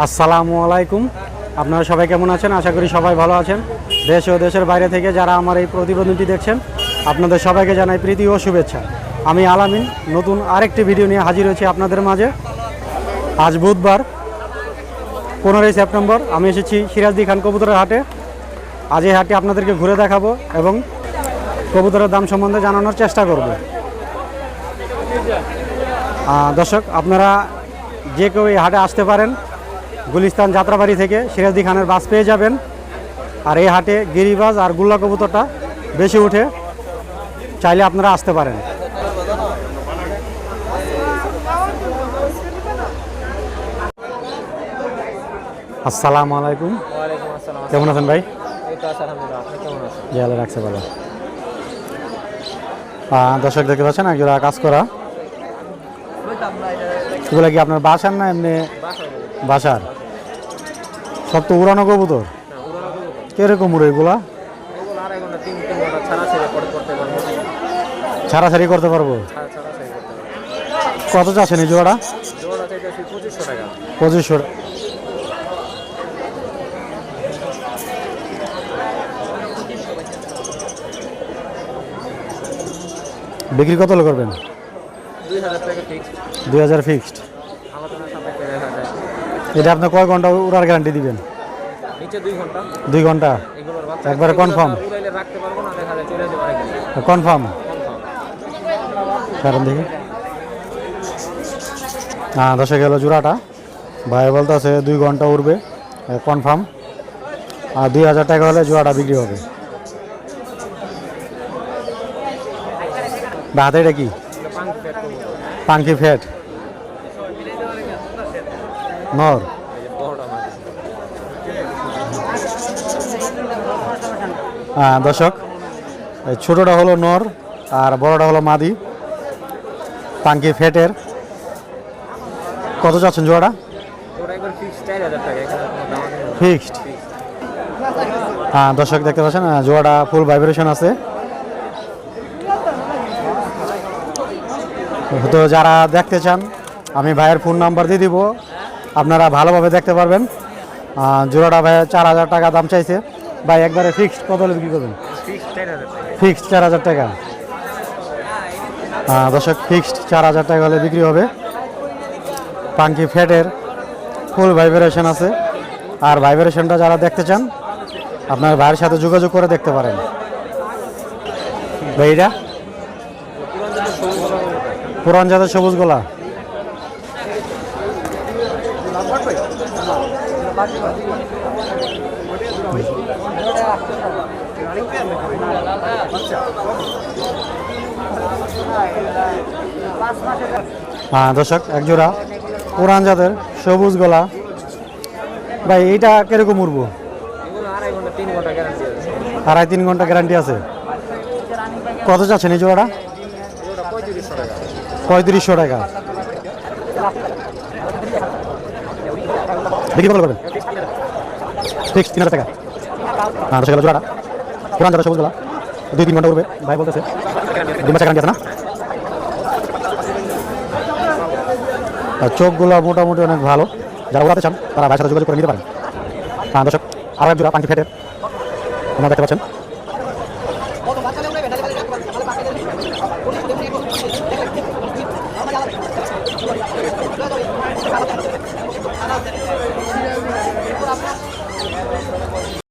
আসসালামু আলাইকুম। আপনারা সবাই কেমন আছেন? আশা করি সবাই ভালো আছেন। দেশ ও দেশের বাইরে থেকে যারা আমার এই প্রতিবেদনটি দেখছেন, আপনাদের সবাইকে জানাই প্রীতি ও শুভেচ্ছা। আমি আলামিন নতুন আরেকটি ভিডিও নিয়ে হাজির হয়েছি আপনাদের মাঝে। আজ বুধবার 15ই সেপ্টেম্বর আমি এসেছি সিরাজদি খান কবুতরের হাটে। আজ এই হাটটি আপনাদেরকে ঘুরে দেখাবো এবং কবুতরের দাম সম্বন্ধে জানানোর চেষ্টা করব। দর্শক, আপনারা যে কেউ এই হাটে আসতে পারেন। গুলিস্তান যাত্রাবাড়ি থেকে সিরাজদি খানের বাস পেয়ে যাবেন। আর এই হাটে গিরিবাজ আর গুল্লা কবুতরটা বেশি উঠে, চাইলে আপনারা আসতে পারেন। আসসালামু আলাইকুম। কেমন আছেন ভাই? জি, আল্লাহ রাখছে ভালো। দর্শক দেখতে পাচ্ছেন একজোড়া কাজ করা। এগুলো কি আপনার বাসার না এমনি? বাসার। সব তো উড়ানো কবুতর। কিরকম উড়ে এগুলা? ছাড়াছাড়ি করতে পারবো। কত চাচ্ছেন এই জোড়া? 2500। বিক্রি কত করবেন? 2000 ফিক্সড। এটা আপনি কয় ঘন্টা উড়ার গ্যারান্টি দিবেন? 2 ঘন্টা। একবারে কনফার্ম? কনফার্ম। কারণ দেখি দশে গেল জোড়াটা। ভাই বলতে আছে 2 ঘন্টা উড়বে, কনফার্ম। আর 2000 টাকা হলে জোড়াটা বিক্রি হবে। হাতে এটা কি? পাঙ্কি ফ্যাট নর। দর্শক, ছোটটা হলো নর আর বড়টা হলো মাদি। পাঙ্কি ফ্যাটের। কত যাচ্ছেন জোড়াটা? ফিক্সড। দর্শক দেখতে পাচ্ছেন জোড়াটা ফুল ভাইব্রেশন আছে। তো যারা দেখতে চান আমি ভাইয়ের ফোন নাম্বার দিয়ে দিব, আপনারা ভালোভাবে দেখতে পারবেন। জোড়াটা ভাই 4000 টাকা দাম চাইছে। ভাই একবারে ফিক্সড কত হলে বিক্রি করবেন? ফিক্সড 4000 টাকা। দর্শক, ফিক্সড 4000 টাকা হলে বিক্রি হবে। পাঙ্কি ফ্যাটের, ফুল ভাইব্রেশন আছে। আর ভাইব্রেশনটা যারা দেখতে চান আপনার ভাইয়ের সাথে যোগাযোগ করে দেখতে পারেন। ভাই এটা পুরান জাতের সবুজ গলা। দর্শক, একজোড়া পুরান জাতের সবুজ গলা। ভাই এইটা কিরকম উড়বো? 2.5-3 ঘন্টা গ্যারান্টি আছে। কত চাচ্ছেন এই জোড়াটা? 3500 টাকা। বিক্রি কত করবেন? ফিক্সড 3000 টাকা। দর্শক, জোড়াটা পুরান জাতের সবুজ গলা, 2-3 ঘন্টা উড়বে ভাই বলতেছে। 2 মাসের গ্যারান্টি আছে না? চোখগুলো মোটামুটি অনেক ভালো। যারা উড়াতে চান তারা ভাইয়ের সাথে যোগাযোগ করে নিতে পারেন। দর্শক, আরও এক জোড়া পাঙ্কি ফ্যাটের আপনারা দেখতে পাচ্ছেন।